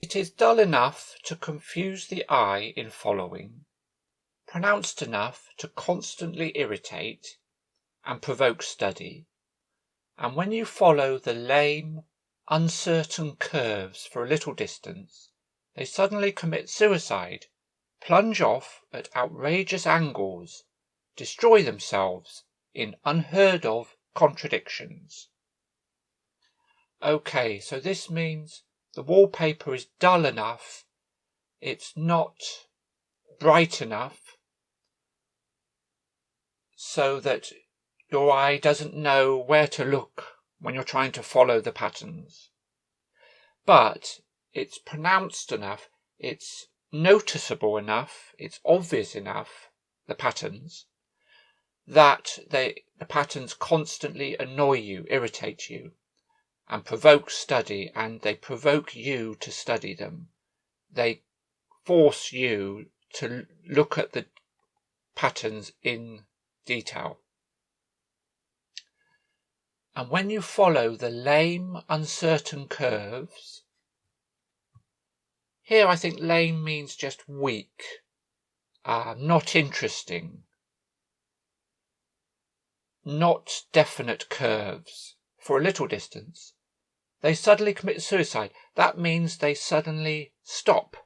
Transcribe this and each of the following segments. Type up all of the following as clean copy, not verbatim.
It is dull enough to confuse the eye in following, pronounced enough to constantly irritate and provoke study, and when you follow the lame, uncertain curves for a little distance, they suddenly commit suicide, plunge off at outrageous angles, destroy themselves in unheard-of contradictions. Okay, so this means the wallpaper is dull enough, it's not bright enough, so that your eye doesn't know where to look when you're trying to follow the patterns. But it's pronounced enough, it's noticeable enough, it's obvious enough, the patterns, that the patterns constantly annoy you, irritate you, and provoke study, and they provoke you to study them. They force you to look at the patterns in detail. And when you follow the lame, uncertain curves, here I think lame means just weak, not interesting, not definite curves for a little distance, they suddenly commit suicide. That means they suddenly stop.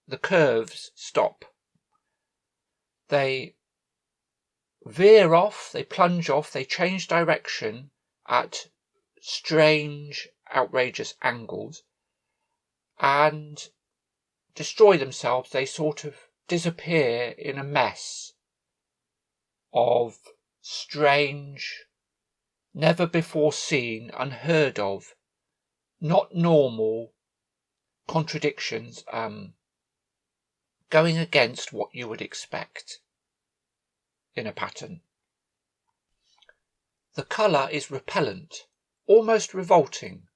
The curves stop. They veer off, they plunge off, they change direction at strange, outrageous angles and destroy themselves. They sort of disappear in a mess of strange, never before seen, unheard of, not normal contradictions, going against what you would expect in a pattern. The colour is repellent, almost revolting,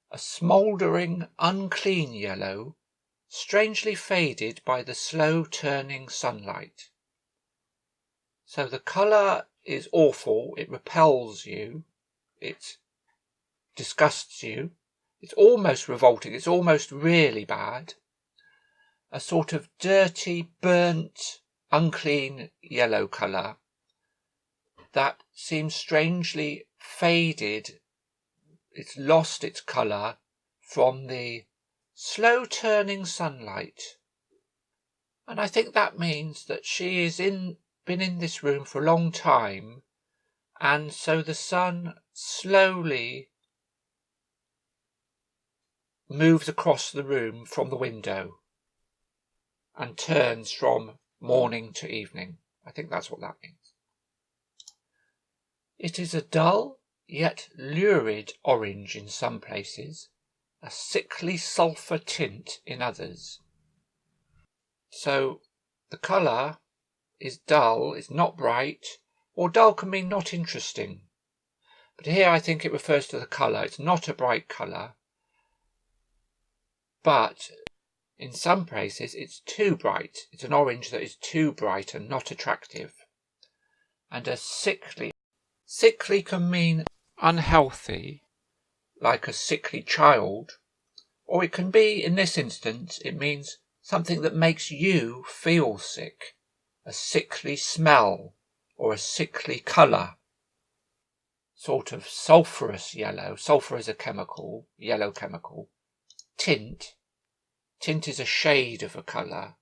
a smouldering, unclean yellow, strangely faded by the slow turning sunlight. So the colour is awful, it repels you, it disgusts you, it's almost revolting, it's almost really bad. A sort of dirty, burnt, unclean yellow colour that seems strangely faded. It's lost its colour from the slow turning sunlight. And I think that means that she is been in this room for a long time, and so the sun slowly moves across the room from the window and turns from morning to evening. I think that's what that means. It is a dull yet lurid orange in some places, a sickly sulphur tint in others. So the colour is dull, it's not bright, or dull can mean not interesting. But here I think it refers to the colour. It's not a bright colour, but in some places it's too bright. It's an orange that is too bright and not attractive. And a sickly can mean unhealthy, like a sickly child, or it can be, in this instance, it means something that makes you feel sick, a sickly smell or a sickly colour, sort of sulphurous yellow. Sulphur is a chemical, yellow chemical. Tint is a shade of a colour,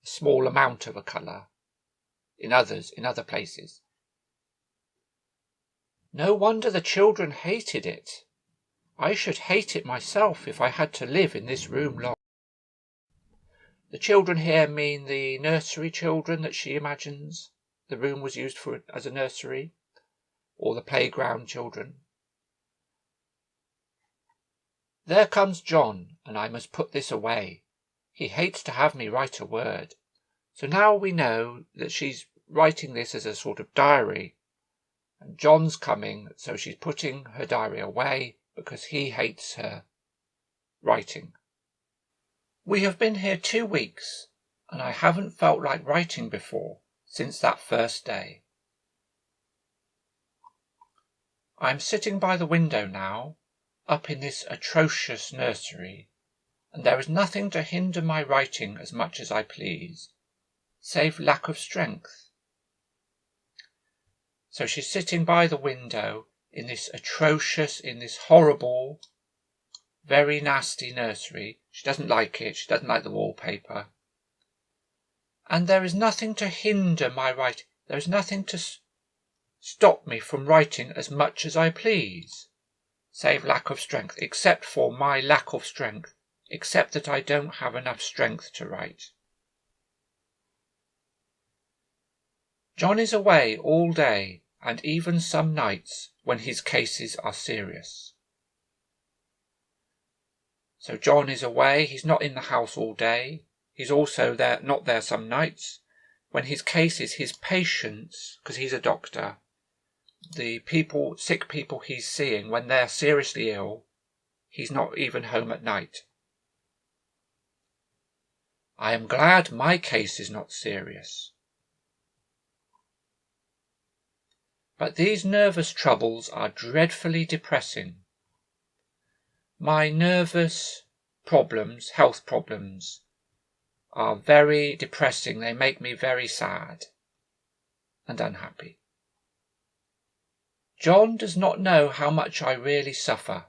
a small amount of a colour, in other places. No wonder the children hated it. I should hate it myself if I had to live in this room long. The children here mean the nursery children that she imagines the room was used for as a nursery, or the playground children. There comes John, and I must put this away. He hates to have me write a word. So now we know that she's writing this as a sort of diary. And John's coming, so she's putting her diary away because he hates her writing. We have been here 2 weeks, and I haven't felt like writing before since that first day. I'm sitting by the window now, up in this atrocious nursery, and there is nothing to hinder my writing as much as I please, save lack of strength. So she's sitting by the window in this atrocious, in this horrible, very nasty nursery. She doesn't like it. She doesn't like the wallpaper. And there is nothing to hinder my writing. There is nothing to stop me from writing as much as I please, save lack of strength, except for my lack of strength, except that I don't have enough strength to write. John is away all day, and even some nights when his cases are serious. So John is away, he's not in the house all day. He's also not there some nights. When his cases, his patients, because he's a doctor, the sick people he's seeing, when they're seriously ill, he's not even home at night. I am glad my case is not serious. But these nervous troubles are dreadfully depressing. My nervous problems, health problems, are very depressing. They make me very sad and unhappy. John does not know how much I really suffer.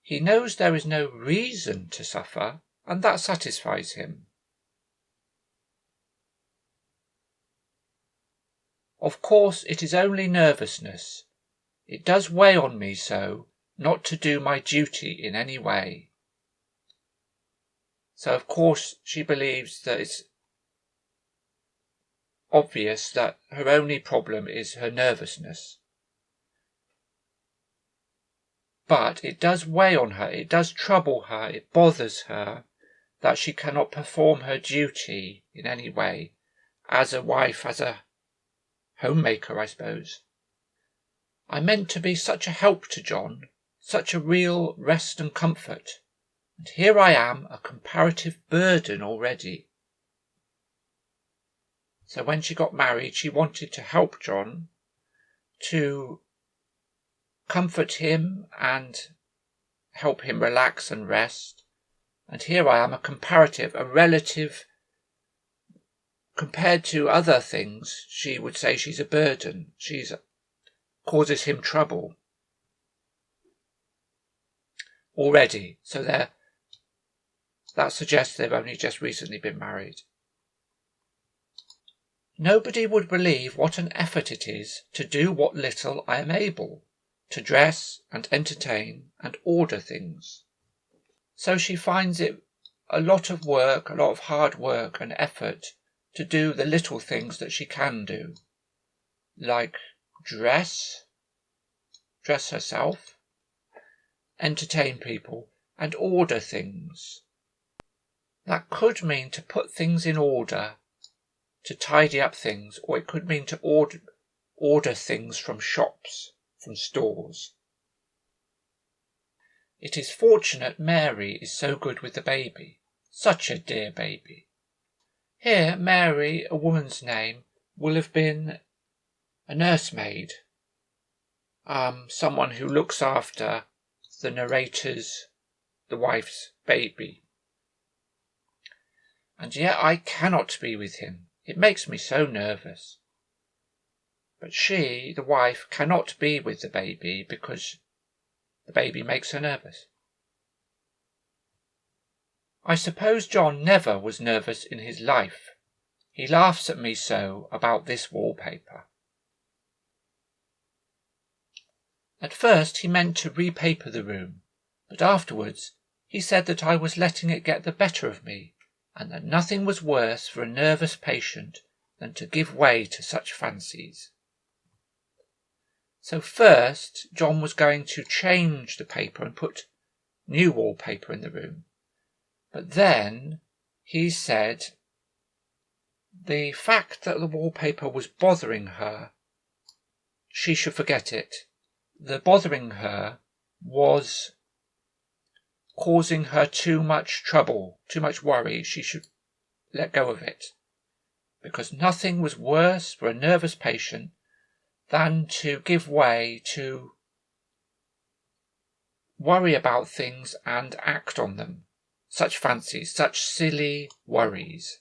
He knows there is no reason to suffer, and that satisfies him. Of course, it is only nervousness. It does weigh on me so not to do my duty in any way. So, of course, she believes that it's obvious that her only problem is her nervousness. But it does weigh on her, it does trouble her, it bothers her that she cannot perform her duty in any way as a wife, as a homemaker, I suppose. I meant to be such a help to John, such a real rest and comfort, and here I am, a comparative burden already. So when she got married, she wanted to help John, to comfort him and help him relax and rest, and here I am, a relative. Compared to other things, she would say she's a burden. She causes him trouble already. So that suggests they've only just recently been married. Nobody would believe what an effort it is to do what little I am able, to dress and entertain and order things. So she finds it a lot of work, a lot of hard work and effort to do the little things that she can do, like dress herself, entertain people, and order things. That could mean to put things in order, to tidy up things, or it could mean to order things from shops, from stores. It is fortunate Mary is so good with the baby, such a dear baby. Here, Mary, a woman's name, will have been a nursemaid, someone who looks after the narrator's, the wife's baby. And yet I cannot be with him. It makes me so nervous. But she, the wife, cannot be with the baby because the baby makes her nervous. I suppose John never was nervous in his life. He laughs at me so about this wallpaper. At first he meant to repaper the room, but afterwards he said that I was letting it get the better of me, and that nothing was worse for a nervous patient than to give way to such fancies. So first John was going to change the paper and put new wallpaper in the room. But then he said the fact that the wallpaper was bothering her, she should forget it. The bothering her was causing her too much trouble, too much worry. She should let go of it, because nothing was worse for a nervous patient than to give way to worry about things and act on them. Such fancies, such silly worries.